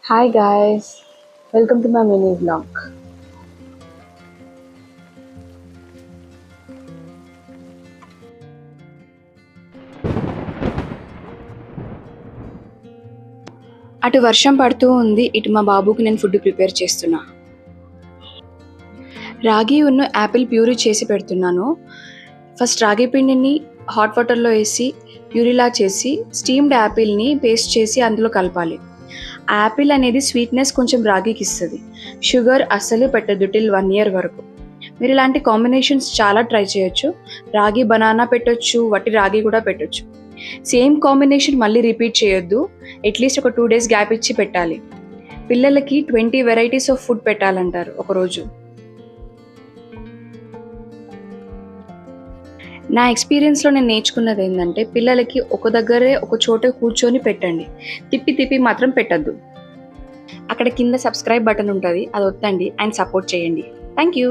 Hi guys, welcome to my mini vlog. అటు వర్షం పడుతూ ఉంది. ఇటు మా బాబుకి నేను ఫుడ్ ప్రిపేర్ చేస్తున్నా. రాగి ఉన్ను యాపిల్ ప్యూరీ చేసి పెడుతున్నాను. ఫస్ట్ రాగి పిండిని హాట్ వాటర్లో వేసి ప్యూరీలా చేసి స్టీమ్డ్ యాపిల్ని పేస్ట్ చేసి అందులో కలపాలి. యాపిల్ అనేది స్వీట్నెస్ కొంచెం రాగికి ఇస్తుంది. షుగర్ అస్సలు పెట్టద్దు టిల్ 1 year వరకు. మీరు ఇలాంటి కాంబినేషన్స్ చాలా ట్రై చేయొచ్చు. రాగి బనానా పెట్టొచ్చు, వట్టి రాగి కూడా పెట్టొచ్చు. సేమ్ కాంబినేషన్ మళ్ళీ రిపీట్ చేయొద్దు. అట్లీస్ట్ ఒక 2 days గ్యాప్ ఇచ్చి పెట్టాలి. పిల్లలకి 20 వెరైటీస్ ఆఫ్ ఫుడ్ పెట్టాలంటారు ఒకరోజు. నా ఎక్స్పీరియన్స్లో నేను నేర్చుకున్నది ఏంటంటే పిల్లలకి ఒక దగ్గరే ఒక చోట కూర్చొని పెట్టండి. తిప్పి తిప్పి మాత్రం పెట్టద్దు. అక్కడ కింద సబ్స్క్రైబ్ బటన్ ఉంటుంది, అది ఒత్తండి అండ్ సపోర్ట్ చేయండి. Thank you.